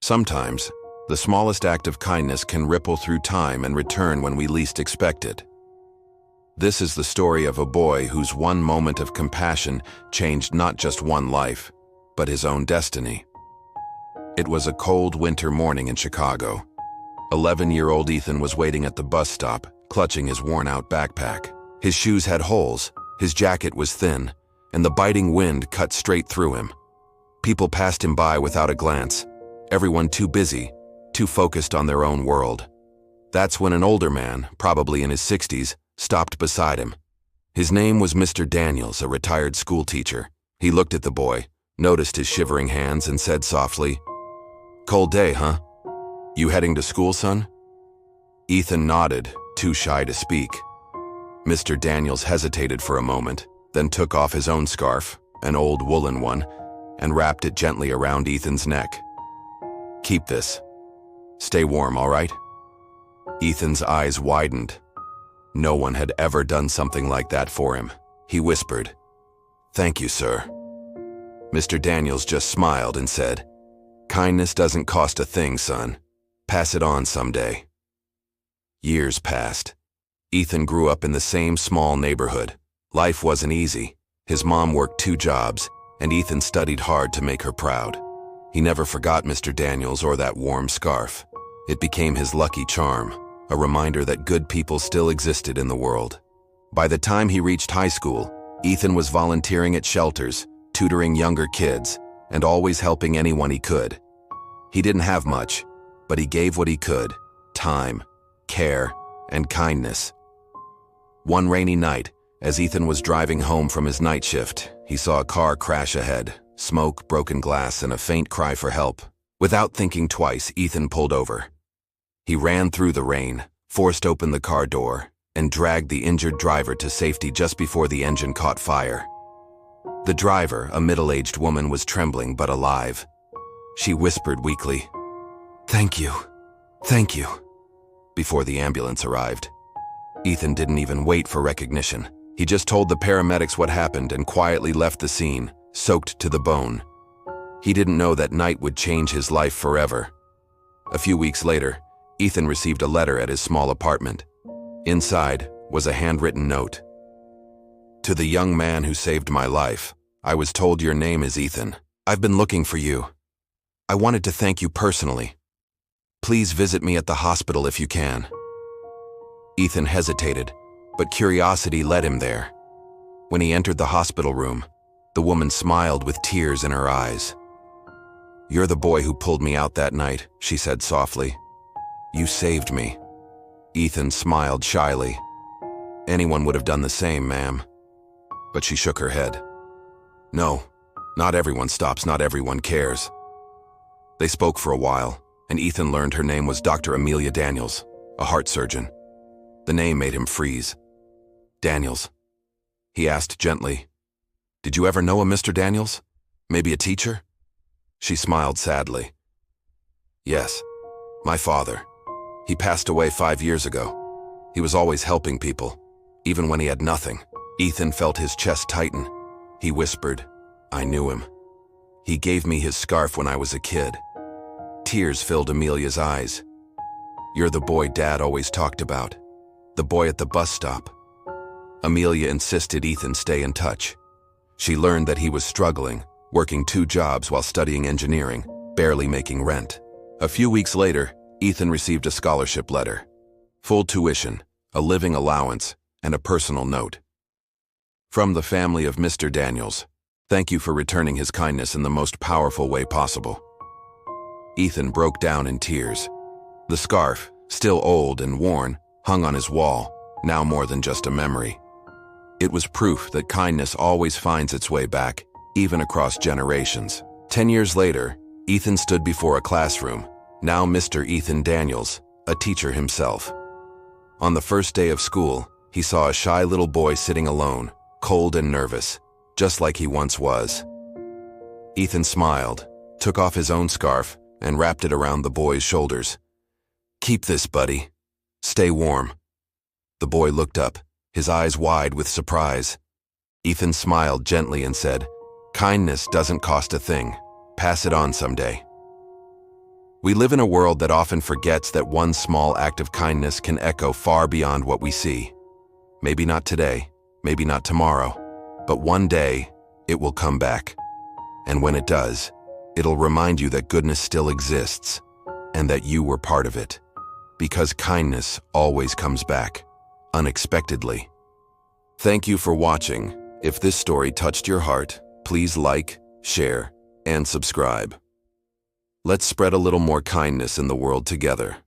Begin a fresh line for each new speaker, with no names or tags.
Sometimes, the smallest act of kindness can ripple through time and return when we least expect it. This is the story of a boy whose one moment of compassion changed not just one life, but his own destiny. It was a cold winter morning in Chicago. 11-year-old Ethan was waiting at the bus stop, clutching his worn-out backpack. His shoes had holes, his jacket was thin, and the biting wind cut straight through him. People passed him by without a glance, everyone too busy, too focused on their own world. That's when an older man, probably in his 60s, stopped beside him. His name was Mr. Daniels, a retired school teacher. He looked at the boy, noticed his shivering hands, and said softly, "Cold day, huh? You heading to school, son?" Ethan nodded, too shy to speak. Mr. Daniels hesitated for a moment, then took off his own scarf, an old woolen one, and wrapped it gently around Ethan's neck. "Keep this. Stay warm, all right?" Ethan's eyes widened. No one had ever done something like that for him. He whispered, "Thank you, sir." Mr. Daniels just smiled and said, "Kindness doesn't cost a thing, son. Pass it on someday." Years passed. Ethan grew up in the same small neighborhood. Life wasn't easy. His mom worked 2 jobs, and Ethan studied hard to make her proud. He never forgot Mr. Daniels or that warm scarf. It became his lucky charm, a reminder that good people still existed in the world. By the time he reached high school, Ethan was volunteering at shelters, tutoring younger kids, and always helping anyone he could. He didn't have much, but he gave what he could: time, care, and kindness. One rainy night, as Ethan was driving home from his night shift, he saw a car crash ahead, smoke, broken glass, and a faint cry for help. Without thinking twice, Ethan pulled over. He ran through the rain, forced open the car door, and dragged the injured driver to safety just before the engine caught fire. The driver, a middle-aged woman, was trembling but alive. She whispered weakly, "Thank you, thank you," before the ambulance arrived. Ethan didn't even wait for recognition. He just told the paramedics what happened and quietly left the scene, soaked to the bone. He didn't know that night would change his life forever. A few weeks later, Ethan received a letter at his small apartment. Inside was a handwritten note. "To the young man who saved my life, I was told your name is Ethan. I've been looking for you. I wanted to thank you personally. Please visit me at the hospital if you can." Ethan hesitated, but curiosity led him there. When he entered the hospital room, the woman smiled with tears in her eyes. "You're the boy who pulled me out that night," she said softly. "You saved me." Ethan smiled shyly. "Anyone would have done the same, ma'am." But she shook her head. "No, not everyone stops, not everyone cares." They spoke for a while, and Ethan learned her name was Dr. Amelia Daniels, a heart surgeon. The name made him freeze. "Daniels?" he asked gently. "Did you ever know a Mr. Daniels? Maybe a teacher?" She smiled sadly. "Yes, my father. He passed away 5 years ago. He was always helping people, even when he had nothing." Ethan felt his chest tighten. He whispered, "I knew him. He gave me his scarf when I was a kid." Tears filled Amelia's eyes. "You're the boy Dad always talked about. The boy at the bus stop." Amelia insisted Ethan stay in touch. She learned that he was struggling, working 2 jobs while studying engineering, barely making rent. A few weeks later, Ethan received a scholarship letter. Full tuition, a living allowance, and a personal note. From the family of Mr. Daniels, thank you for returning his kindness in the most powerful way possible. Ethan broke down in tears. The scarf, still old and worn, hung on his wall, now more than just a memory. It was proof that kindness always finds its way back, even across generations. 10 years later, Ethan stood before a classroom, now Mr. Ethan Daniels, a teacher himself. On the first day of school, he saw a shy little boy sitting alone, cold and nervous, just like he once was. Ethan smiled, took off his own scarf, and wrapped it around the boy's shoulders. "Keep this, buddy. Stay warm." The boy looked up, his eyes wide with surprise. Ethan smiled gently and said, "Kindness doesn't cost a thing. Pass it on someday." We live in a world that often forgets that one small act of kindness can echo far beyond what we see. Maybe not today, maybe not tomorrow, but one day, it will come back. And when it does, it'll remind you that goodness still exists, and that you were part of it. Because kindness always comes back, unexpectedly. Thank you for watching. If this story touched your heart, please like, share, and subscribe. Let's spread a little more kindness in the world together.